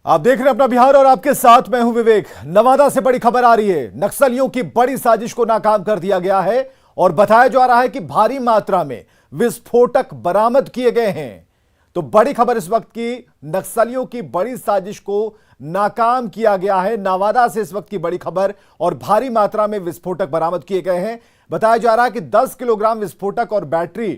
आप देख रहे हैं अपना बिहार और आपके साथ मैं हूं विवेक। नवादा से बड़ी खबर आ रही है। नक्सलियों की बड़ी साजिश को नाकाम कर दिया गया है और बताया जा रहा है कि भारी मात्रा में विस्फोटक बरामद किए गए हैं। तो बड़ी खबर इस वक्त की, नक्सलियों की बड़ी साजिश को नाकाम किया गया है। नवादा से इस वक्त की बड़ी खबर और भारी मात्रा में विस्फोटक बरामद किए गए हैं। बताया जा रहा है कि 10 किलोग्राम विस्फोटक और बैटरी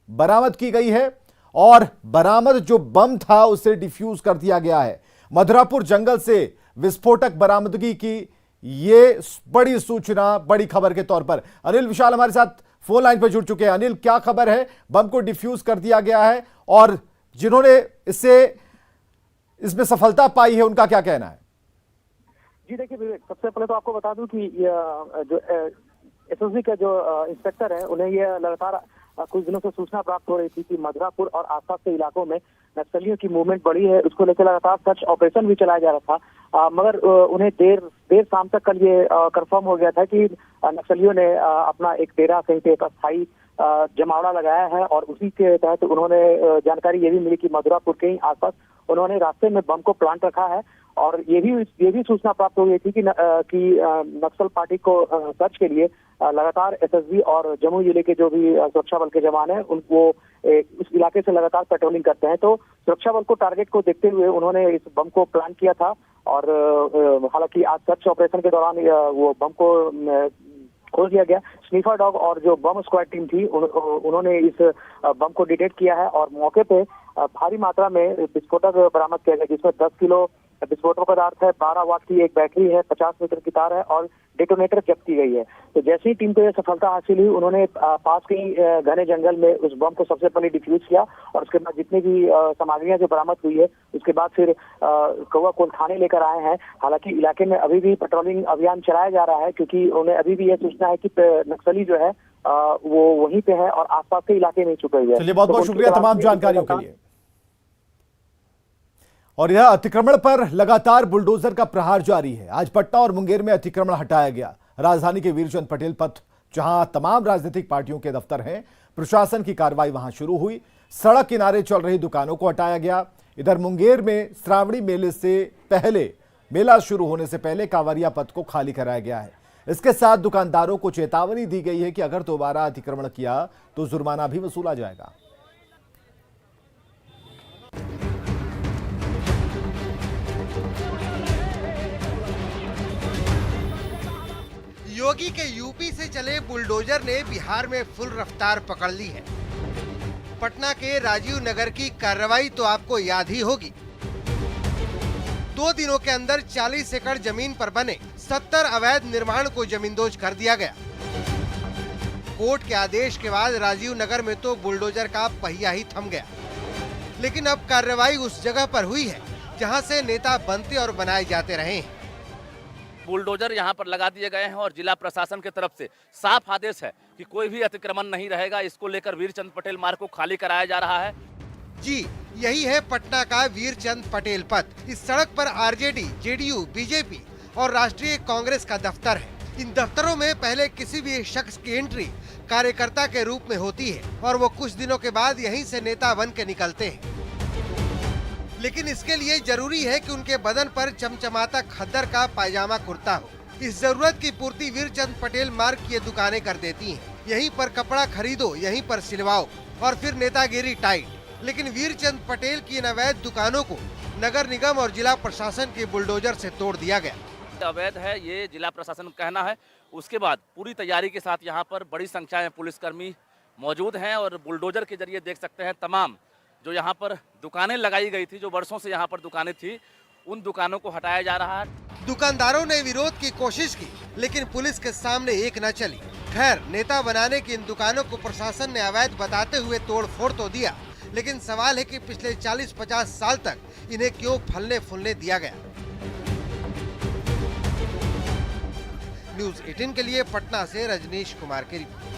बरामद की गई है और बरामद जो बम था उसे डिफ्यूज कर दिया गया है। मधुरापुर जंगल से विस्फोटक बरामदगी की ये बड़ी सूचना, बड़ी खबर के तौर पर अनिल विशाल हमारे साथ फोन लाइन पर जुड़ चुके हैं। अनिल, क्या खबर है? बम को डिफ्यूज कर दिया गया है और जिन्होंने इसमें सफलता पाई है उनका क्या कहना है? जी देखिए विवेक, सबसे पहले तो आपको बता दूं कि जो एसएसबी का जो इंस्पेक्टर है, उन्हें ये लगातार कुछ दिनों से सूचना प्राप्त हो रही थी कि मधुरापुर और आसपास के इलाकों में नक्सलियों की मूवमेंट बढ़ी है। उसको लेकर लगातार सर्च ऑपरेशन भी चलाया जा रहा था, मगर उन्हें देर शाम तक कल ये कंफर्म हो गया था कि नक्सलियों ने अपना एक डेरा कहीं पे एक अस्थायी जमावड़ा लगाया है और उसी के तहत उन्होंने जानकारी ये भी मिली कि मधुरापुर के ही आसपास उन्होंने रास्ते में बम को प्लांट रखा है। और ये भी सूचना प्राप्त हो गई थी कि नक्सल पार्टी को सर्च के लिए लगातार एसएसबी और जमुई जिले के जो भी सुरक्षा बल के जवान हैं उनको इस इलाके से लगातार पेट्रोलिंग करते हैं। तो सुरक्षा बल को टारगेट को देखते हुए उन्होंने इस बम को प्लान किया था और हालांकि आज सर्च ऑपरेशन के दौरान वो बम को खोज लिया गया। स्नीफर डॉग और जो बम स्क्वाड टीम थी उन्होंने इस बम को डिटेक्ट किया है और मौके पे भारी मात्रा में विस्फोटक बरामद किया गया, जिसमें 10 किलो विस्फोटक पदार्थ है, 12 वाट की एक बैटरी है, 50 मीटर की तार है और डेटोनेटर जब्त की गई है। तो जैसे ही टीम को यह सफलता हासिल हुई, उन्होंने पास के ही घने जंगल में उस बम को सबसे पहले डिफ्यूज किया और उसके बाद जितनी भी सामग्रियां जो बरामद हुई है उसके बाद फिर कौआकोल थाने लेकर आए हैं। हालांकि इलाके में अभी भी पेट्रोलिंग अभियान चलाया जा रहा है क्योंकि उन्हें अभी भी यह सूचना है कि नक्सली जो है वो वहीं पे है और आसपास के इलाके में छुपे हुए हैं। चलिए, बहुत बहुत शुक्रिया तमाम जानकारियों के लिए। और यह अतिक्रमण पर लगातार बुलडोजर का प्रहार जारी है। आज पटना और मुंगेर में अतिक्रमण हटाया गया। राजधानी के वीरचंद पटेल पथ, जहां तमाम राजनीतिक पार्टियों के दफ्तर हैं, प्रशासन की कार्रवाई वहां शुरू हुई। सड़क किनारे चल रही दुकानों को हटाया गया। इधर मुंगेर में श्रावणी मेले से पहले, मेला शुरू होने से पहले कांवरिया पथ को खाली कराया गया है। इसके साथ दुकानदारों को चेतावनी दी गई है कि अगर दोबारा अतिक्रमण किया तो जुर्माना भी वसूला जाएगा। योगी के यूपी से चले बुलडोजर ने बिहार में फुल रफ्तार पकड़ ली है। पटना के राजीव नगर की कार्रवाई तो आपको याद ही होगी। 2 दिनों के अंदर 40 एकड़ जमीन पर बने 70 अवैध निर्माण को जमींदोज कर दिया गया। कोर्ट के आदेश के बाद राजीव नगर में तो बुलडोजर का पहिया ही थम गया। लेकिन अब कार्रवाई उस जगह पर हुई है जहां से नेता बनते और बनाए जाते रहे हैं। बुलडोजर यहां पर लगा दिए गए हैं और जिला प्रशासन की तरफ से साफ आदेश है कि कोई भी अतिक्रमण नहीं रहेगा। इसको लेकर वीरचंद पटेल मार्ग को खाली कराया जा रहा है। जी, यही है पटना का वीरचंद पटेल पथ। इस सड़क पर आरजेडी, जेडीयू, बीजेपी और राष्ट्रीय कांग्रेस का दफ्तर है। इन दफ्तरों में पहले किसी भी शख्स की एंट्री कार्यकर्ता के रूप में होती है और वो कुछ दिनों के बाद यहीं से नेता बन के निकलते हैं। लेकिन इसके लिए जरूरी है कि उनके बदन पर चमचमाता खद्दर का पायजामा कुर्ता हो। इस जरूरत की पूर्ति वीरचंद पटेल मार्ग की दुकानें कर देती हैं। यहीं पर कपड़ा खरीदो, यहीं पर सिलवाओ और फिर नेतागिरी टाइट। लेकिन वीरचंद पटेल की इन अवैध दुकानों को नगर निगम और जिला प्रशासन के बुलडोजर से तोड़ दिया गया। अवैध है ये जिला प्रशासन का कहना है। उसके बाद पूरी तैयारी के साथ यहाँ पर बड़ी संख्या में पुलिसकर्मी मौजूद हैं और बुलडोजर के जरिए देख सकते हैं तमाम जो यहाँ पर दुकानें लगाई गई थी, जो वर्षों से यहाँ पर दुकानें थी, उन दुकानों को हटाया जा रहा है। दुकानदारों ने विरोध की कोशिश की लेकिन पुलिस के सामने एक न चली। खैर, नेता बनाने की इन दुकानों को प्रशासन ने अवैध बताते हुए तोड़-फोड़ तो दिया, लेकिन सवाल है कि पिछले 40-50 साल तक इन्हें क्यों फलने फूलने दिया गया। न्यूज़ 18 के लिए पटना से रजनीश कुमार की रिपोर्ट।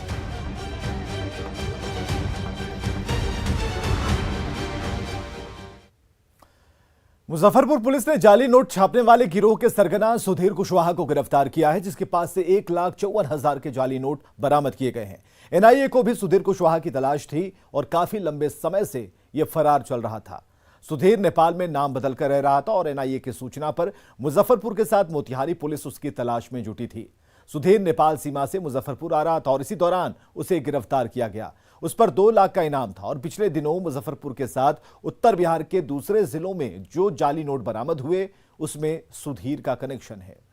मुजफ्फरपुर पुलिस ने जाली नोट छापने वाले गिरोह के सरगना सुधीर कुशवाहा को गिरफ्तार किया है, जिसके पास से 1,54,000 के जाली नोट बरामद किए गए हैं। एनआईए को भी सुधीर कुशवाहा की तलाश थी और काफी लंबे समय से यह फरार चल रहा था। सुधीर नेपाल में नाम बदलकर रह रहा था और एनआईए की सूचना पर मुजफ्फरपुर के साथ मोतिहारी पुलिस उसकी तलाश में जुटी थी। सुधीर नेपाल सीमा से मुजफ्फरपुर आ रहा था और इसी दौरान उसे गिरफ्तार किया गया। उस पर 2 लाख का इनाम था और पिछले दिनों मुजफ्फरपुर के साथ उत्तर बिहार के दूसरे जिलों में जो जाली नोट बरामद हुए उसमें सुधीर का कनेक्शन है।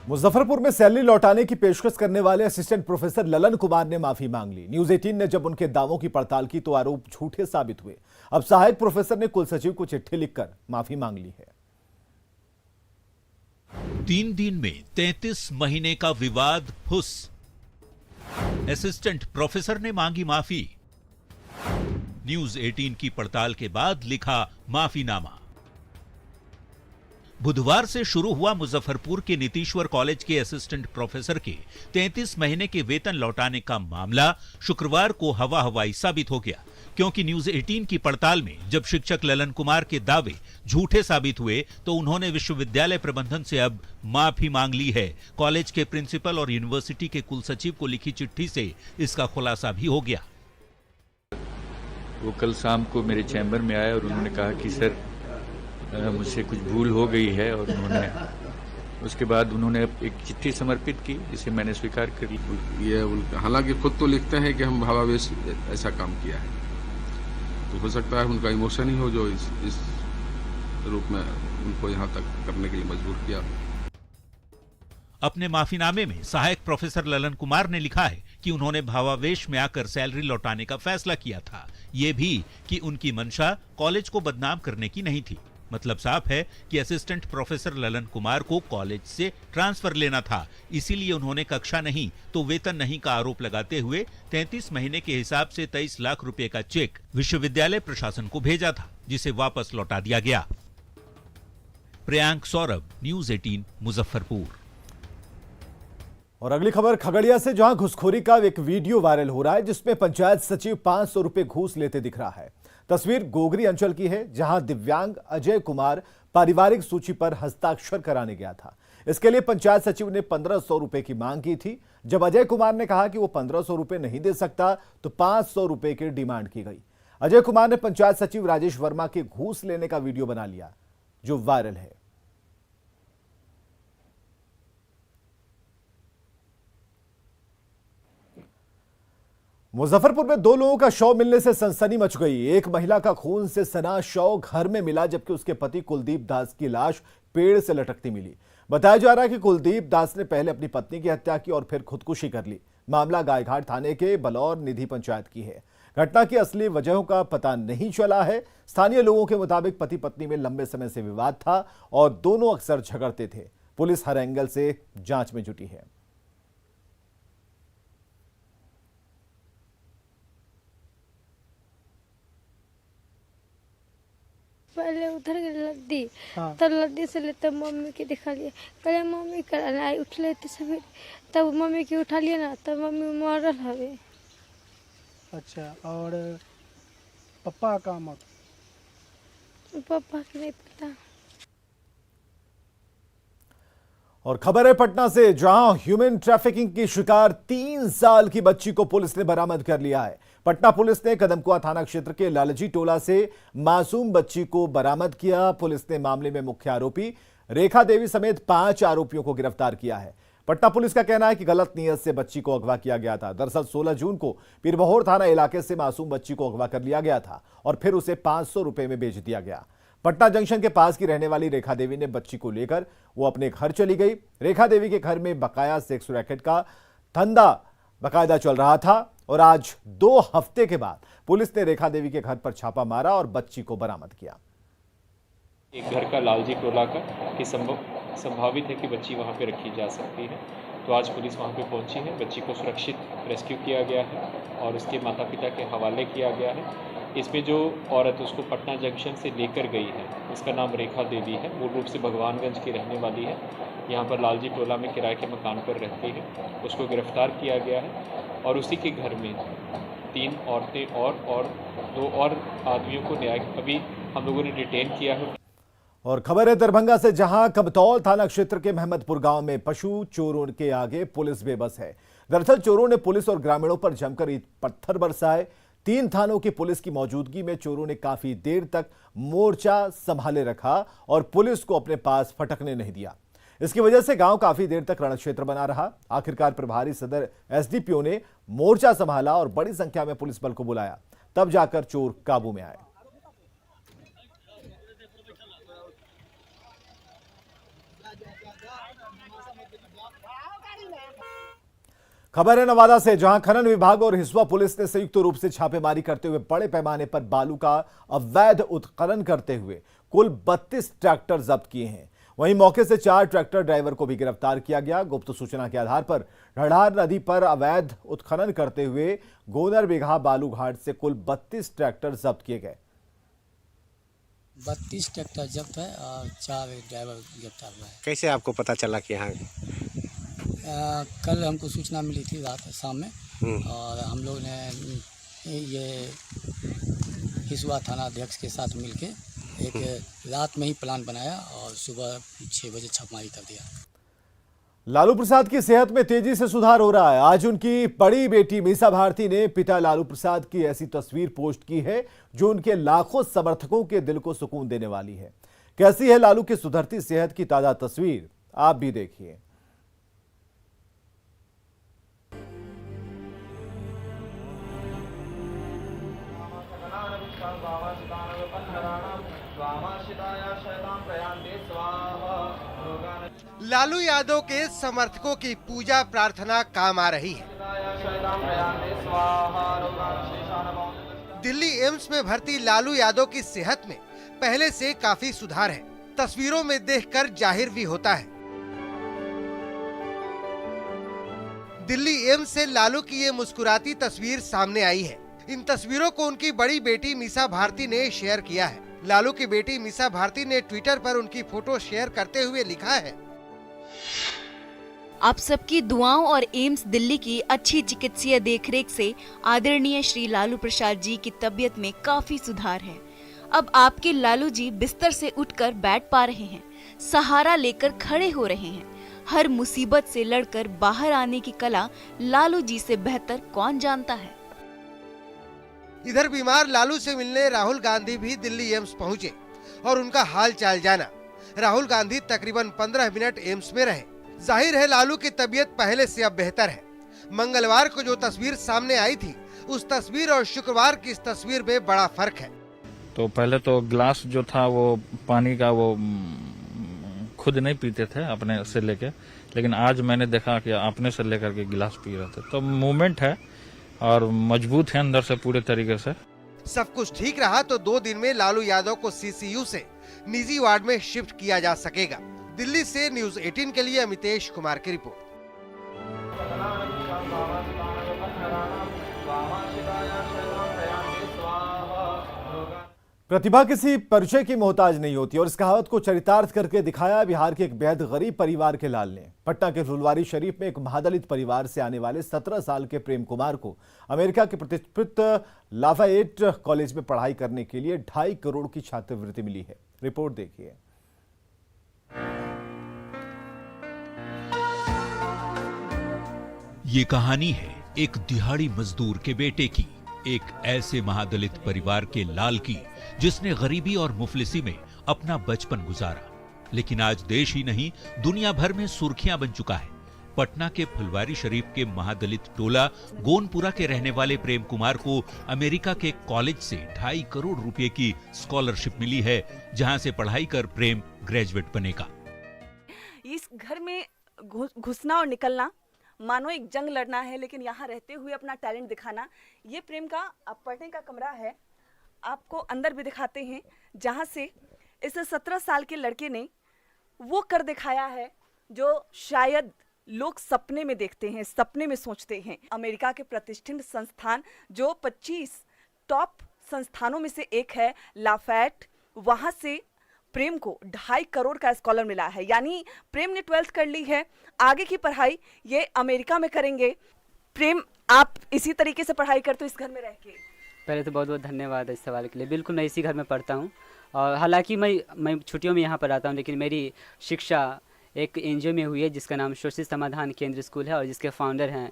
मुजफ्फरपुर में सैलरी लौटाने की पेशकश करने वाले असिस्टेंट प्रोफेसर ललन कुमार ने माफी मांग ली। न्यूज 18 ने जब उनके दावों की पड़ताल की तो आरोप झूठे साबित हुए। अब सहायक प्रोफेसर ने कुल सचिव को चिट्ठी लिखकर माफी मांग ली है। 3 दिन में 33 महीने का विवाद फुस। असिस्टेंट प्रोफेसर ने मांगी माफी। न्यूज 18 की पड़ताल के बाद लिखा माफीनामा। बुधवार से शुरू हुआ मुजफ्फरपुर के नीतीश्वर कॉलेज के असिस्टेंट प्रोफेसर के 33 महीने के वेतन लौटाने का मामला शुक्रवार को हवा हवाई साबित हो गया, क्योंकि न्यूज 18 की पड़ताल में जब शिक्षक ललन कुमार के दावे झूठे साबित हुए तो उन्होंने विश्वविद्यालय प्रबंधन से अब माफी मांग ली है। कॉलेज के प्रिंसिपल और यूनिवर्सिटी के कुल सचिव को लिखी चिट्ठी से इसका खुलासा भी हो गया। वो कल शाम को मेरे चैम्बर में आया और उन्होंने कहा कि सर मुझसे कुछ भूल हो गई है, और उसके बाद उन्होंने एक चिट्ठी समर्पित की जिसे मैंने स्वीकार कर ली। ये हालांकि खुद तो लिखते हैं कि हम भावावेश ऐसा काम किया है, तो हो सकता है उनका इमोशन ही हो जो इस रूप में उनको यहाँ तक करने के लिए मजबूर किया। अपने माफीनामे में सहायक प्रोफेसर ललन कुमार ने लिखा है कि उन्होंने भावावेश में आकर सैलरी लौटाने का फैसला किया था, ये भी कि उनकी मंशा कॉलेज को बदनाम करने की नहीं थी। मतलब साफ है कि असिस्टेंट प्रोफेसर ललन कुमार को कॉलेज से ट्रांसफर लेना था, इसीलिए उन्होंने कक्षा नहीं तो वेतन नहीं का आरोप लगाते हुए 33 महीने के हिसाब से 23 लाख रुपए का चेक विश्वविद्यालय प्रशासन को भेजा था, जिसे वापस लौटा दिया गया। प्रियांक सौरभ, न्यूज 18 मुजफ्फरपुर। और अगली खबर खगड़िया से, जहां घुसखोरी का एक वीडियो वायरल हो रहा है जिसमें पंचायत सचिव 500 रुपए घूस लेते दिख रहा है। तस्वीर गोगरी अंचल की है, जहां दिव्यांग अजय कुमार पारिवारिक सूची पर हस्ताक्षर कराने गया था। इसके लिए पंचायत सचिव ने 1500 रुपए की मांग की थी। जब अजय कुमार ने कहा कि वो 1500 रुपए नहीं दे सकता तो 500 रुपए की डिमांड की गई। अजय कुमार ने पंचायत सचिव राजेश वर्मा के घूस लेने का वीडियो बना लिया जो वायरल है। मुजफ्फरपुर में 2 लोगों का शव मिलने से सनसनी मच गई। एक महिला का खून से सना शव घर में मिला, जबकि उसके पति कुलदीप दास की लाश पेड़ से लटकती मिली। बताया जा रहा है कि कुलदीप दास ने पहले अपनी पत्नी की हत्या की और फिर खुदकुशी कर ली। मामला गायघाट थाने के बलौर निधि पंचायत की है। घटना की असली वजहों का पता नहीं चला है। स्थानीय लोगों के मुताबिक पति पत्नी में लंबे समय से विवाद था और दोनों अक्सर झगड़ते थे। पुलिस हर एंगल से जांच में जुटी है। पहले उधर लद्दी, तब लद्दी से लेते मम्मी के दिखा लिए, पहले मम्मी कराने आई, उठ लेते सवेरे, तब मम्मी की उठा लिए ना, तब मम्मी मरल हवे। अच्छा, और पापा का मत? पापा की नहीं पता। और खबर है पटना से, जहां ह्यूमन ट्रैफिकिंग की शिकार 3 साल की बच्ची को पुलिस ने बरामद कर लिया है। पटना पुलिस ने कदमकुआं थाना क्षेत्र के लालजी टोला से मासूम बच्ची को बरामद किया। पुलिस ने मामले में मुख्य आरोपी रेखा देवी समेत 5 आरोपियों को गिरफ्तार किया है। पटना पुलिस का कहना है कि गलत नीयत से बच्ची को अगवा किया गया था। दरअसल 16 जून को पीरबहोर थाना इलाके से मासूम बच्ची को अगवा कर लिया गया था और फिर उसे 500 रुपए में बेच दिया गया। पटना जंक्शन के पास की रहने वाली रेखा देवी ने बच्ची को लेकर वो अपने घर चली गई। रेखा देवी के घर में बकाया सेक्स रैकेट का धंधा बकायदा चल रहा था और आज 2 हफ्ते के बाद पुलिस ने रेखा देवी के घर पर छापा मारा और बच्ची को बरामद किया। एक घर का लालजी टोला का कि संभावित है कि बच्ची वहां पे रखी जा सकती है, तो आज पुलिस वहां पे पहुंची है। बच्ची को सुरक्षित रेस्क्यू किया गया है और उसके माता पिता के हवाले किया गया है। इसमें जो औरत उसको पटना जंक्शन से लेकर गई है, इसका नाम रेखा देवी है, मूल रूप से भगवानगंज की रहने वाली है। यहाँ पर लालजी टोला में किराए के मकान पर रहती है। उसको गिरफ्तार किया गया है और उसी के घर में 3 औरतें और 2 और आदमियों को अभी हम लोगों ने डिटेन किया है। और खबर है दरभंगा से, जहां कमतौल थाना क्षेत्र के महमदपुर गांव में पशु चोरों के आगे पुलिस बेबस है। दरअसल चोरों ने पुलिस और ग्रामीणों पर जमकर ईंट पत्थर बरसाए। 3 थानों की पुलिस की मौजूदगी में चोरों ने काफी देर तक मोर्चा संभाले रखा और पुलिस को अपने पास फटकने नहीं दिया। इसकी वजह से गांव काफी देर तक रणक्षेत्र बना रहा। आखिरकार प्रभारी सदर एसडीपीओ ने मोर्चा संभाला और बड़ी संख्या में पुलिस बल को बुलाया, तब जाकर चोर काबू में आए। खबर है नवादा से, जहां खनन विभाग और हिसुआ पुलिस ने संयुक्त रूप से छापेमारी करते हुए बड़े पैमाने पर बालू का अवैध उत्खनन करते हुए कुल 32 ट्रैक्टर जब्त किए हैं। वहीं मौके से 4 ट्रैक्टर ड्राइवर को भी गिरफ्तार किया गया। गुप्त सूचना के आधार पर ढढ़ार नदी पर अवैध उत्खनन करते हुए गोनर बिघा बालू घाट से कुल 32 ट्रैक्टर जब्त किए गए। 32 ट्रैक्टर जब्त है और 4 ड्राइवर गिरफ्तार हुआ है। कैसे आपको पता चला कि यहाँ कल हमको सूचना मिली थी रात शाम में, और हम लोग ने ये हिसुआ थाना अध्यक्ष के साथ मिलके एक रात में ही प्लान बनाया और सुबह 6 बजे छापेमारी कर दिया। लालू प्रसाद की सेहत में तेजी से सुधार हो रहा है। आज उनकी बड़ी बेटी मीसा भारती ने पिता लालू प्रसाद की ऐसी तस्वीर पोस्ट की है जो उनके लाखों समर्थकों के दिल को सुकून देने वाली है। कैसी है लालू की सुधरती सेहत की ताजा तस्वीर, आप भी देखिए। लालू यादव के समर्थकों की पूजा प्रार्थना काम आ रही है। दिल्ली एम्स में भर्ती लालू यादव की सेहत में पहले से काफी सुधार है। तस्वीरों में देखकर जाहिर भी होता है। दिल्ली एम्स से लालू की ये मुस्कुराती तस्वीर सामने आई है। इन तस्वीरों को उनकी बड़ी बेटी मीसा भारती ने शेयर किया है। लालू की बेटी मीसा भारती ने ट्विटर पर उनकी फोटो शेयर करते हुए लिखा है, आप सबकी दुआओं और एम्स दिल्ली की अच्छी चिकित्सीय देखरेख से आदरणीय श्री लालू प्रसाद जी की तबीयत में काफी सुधार है। अब आपके लालू जी बिस्तर से उठकर बैठ पा रहे हैं, सहारा लेकर खड़े हो रहे हैं। हर मुसीबत से लड़कर बाहर आने की कला लालू जी से बेहतर कौन जानता है। इधर बीमार लालू से मिलने राहुल गांधी भी दिल्ली एम्स पहुंचे और उनका हाल चाल जाना। राहुल गांधी तकरीबन 15 मिनट एम्स में रहे। जाहिर है लालू की तबीयत पहले से अब बेहतर है। मंगलवार को जो तस्वीर सामने आई थी, उस तस्वीर और शुक्रवार की इस तस्वीर में बड़ा फर्क है। तो पहले तो गिलास जो था वो पानी का वो खुद नहीं पीते थे अपने से लेके, लेकिन आज मैंने देखा कि अपने से लेकर के गिलास पी रहे थे। तो मूवमेंट है और मजबूत है अंदर से पूरे तरीके से। सब कुछ ठीक रहा तो 2 दिन में लालू यादव को सीसीयू से निजी वार्ड में शिफ्ट किया जा सकेगा। दिल्ली से न्यूज 18 के लिए अमितेश कुमार की रिपोर्ट। प्रतिभा किसी परिचय की मोहताज नहीं होती और इस कहावत को चरितार्थ करके दिखाया बिहार के एक बेहद गरीब परिवार के लाल ने। पटना के फुलवारी शरीफ में एक महादलित परिवार से आने वाले 17 साल के प्रेम कुमार को अमेरिका के प्रतिष्ठित लाफायेट कॉलेज में पढ़ाई करने के लिए 2.5 करोड़ की छात्रवृत्ति मिली है। रिपोर्ट देखिए। ये कहानी है एक दिहाड़ी मजदूर के बेटे की, एक ऐसे महादलित परिवार के लाल की जिसने गरीबी और मुफलिसी में अपना बचपन गुजारा, लेकिन आज देश ही नहीं दुनिया भर में सुर्खियां बन चुका है। पटना के फुलवारी शरीफ के महादलित टोला गोनपुरा के रहने वाले प्रेम कुमार को अमेरिका के कॉलेज से 2.5 करोड़ रुपए की स्कॉलरशिप मिली है, जहां से पढ़ाई कर प्रेम ग्रेजुएट बनेगा। इस घर में घुसना और निकलना मानो एक जंग लड़ना है, लेकिन यहाँ रहते हुए अपना टैलेंट दिखाना। ये प्रेम का पढ़ने का कमरा है, आपको अंदर भी दिखाते हैं, जहाँ से इस 17 साल के लड़के ने वो कर दिखाया है जो शायद लोग सपने में देखते हैं, सपने में सोचते हैं। अमेरिका के प्रतिष्ठित संस्थान जो 25 टॉप संस्थानों में से एक है लाफैट, वहाँ से प्रेम को 2.5 करोड़ का स्कॉलर मिला है। यानी प्रेम ने 12th कर ली है, आगे की पढ़ाई ये अमेरिका में करेंगे। प्रेम, आप इसी तरीके से पढ़ाई करते हो इस घर में रह के? पहले तो बहुत बहुत धन्यवाद इस सवाल के लिए। बिल्कुल मैं इसी घर में पढ़ता हूँ और हालांकि मैं छुट्टियों में यहाँ पर आता हूँ, लेकिन मेरी शिक्षा एक एनजीओ में हुई है जिसका नाम शोषित समाधान केंद्र स्कूल है और जिसके फाउंडर हैं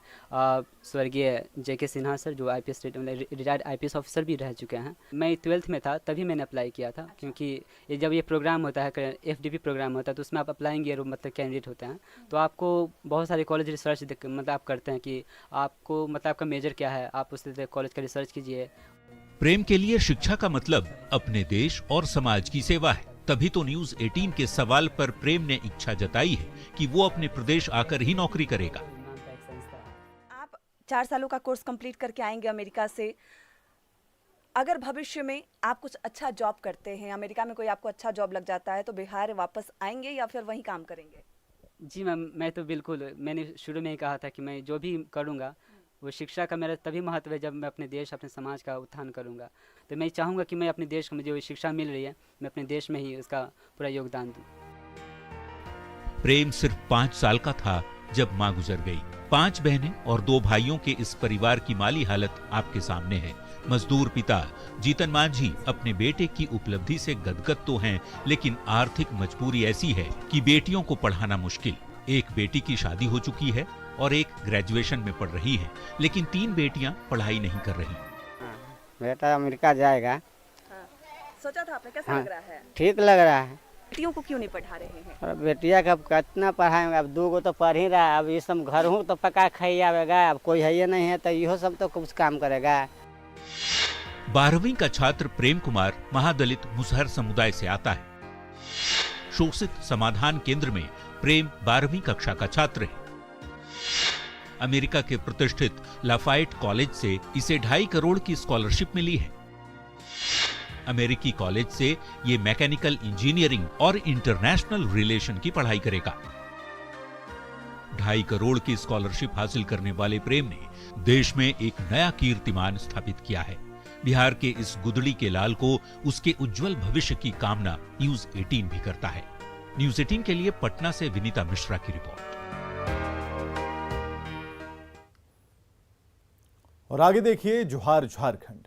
स्वर्गीय जेके सिन्हा सर, जो आईपीएस रिटायर्ड आईपीएस ऑफिसर भी रह चुके हैं। मैं 12th में था तभी मैंने अप्लाई किया था, क्योंकि जब ये प्रोग्राम होता है एफडीपी प्रोग्राम होता है तो उसमें आप अप्लाइंग मतलब कैंडिडेट होते हैं तो आपको बहुत सारे कॉलेज रिसर्च मतलब आप करते हैं कि आपको मतलब आपका मेजर क्या है, आप उससे कॉलेज का रिसर्च कीजिए। प्रेम के लिए शिक्षा का मतलब अपने देश और समाज की सेवा है। तभी तो न्यूज 18 के सवाल पर प्रेम ने इच्छा जताई है कि वो अपने प्रदेश आकर ही नौकरी करेगा। आप 4 सालों का कोर्स कंप्लीट करके आएंगे अमेरिका से। अगर भविष्य में आप कुछ अच्छा जॉब करते हैं, अमेरिका में कोई आपको अच्छा जॉब लग जाता है, तो बिहार वापस आएंगे या फिर वहीं काम करेंगे? जी मैम, मैं तो बिल्कुल, मैंने शुरू में ही कहा था कि मैं जो भी करूँगा वो शिक्षा का मेरा तभी महत्व है जब मैं अपने देश अपने समाज का उत्थान करूँगा। तो मैं चाहूँगा कि मैं अपने देश को, मुझे शिक्षा मिल रही है, मैं अपने देश में ही उसका पूरा योगदान दूँ। प्रेम सिर्फ 5 साल का था जब मां गुजर गई। 5 बहनें और 2 भाइयों के इस परिवार की माली हालत आपके सामने है। मजदूर पिता जीतन मांझी अपने बेटे की उपलब्धि से गदगद तो हैं, लेकिन आर्थिक मजबूरी ऐसी है कि बेटियों को पढ़ाना मुश्किल। एक बेटी की शादी हो चुकी है और एक ग्रेजुएशन में पढ़ रही है, लेकिन 3 बेटियां पढ़ाई नहीं कर रही। बेटा अमेरिका जाएगा। सोचा था आपने, कैसा लग रहा है? ठीक लग रहा है। बेटियों को क्यों नहीं पढ़ा रहे हैं? और बेटिया का कितना पढ़ाएंगे, अब 2 तो पढ़ ही रहा है, अब ये सब घर हूँ तो पका खाई आवेगा, अब कोई है नहीं है तो इहो सब तो कुछ काम करेगा। 12वीं का छात्र प्रेम कुमार महादलित मुसहर समुदाय से आता है। शोषित समाधान केंद्र में प्रेम 12वीं कक्षा का छात्र है। अमेरिका के प्रतिष्ठित लाफाइट कॉलेज से इसे 2.5 करोड़ की स्कॉलरशिप मिली है। अमेरिकी कॉलेज से ये मैकेनिकल इंजीनियरिंग और इंटरनेशनल रिलेशन की पढ़ाई करेगा। 2.5 करोड़ की स्कॉलरशिप हासिल करने वाले प्रेम ने देश में एक नया कीर्तिमान स्थापित किया है। बिहार के इस गुदड़ी के लाल को उसके उज्जवल भविष्य की कामना न्यूज 18 भी करता है। न्यूज 18 के लिए पटना से विनीता मिश्रा की रिपोर्ट। और आगे देखिए जोहार झारखंड।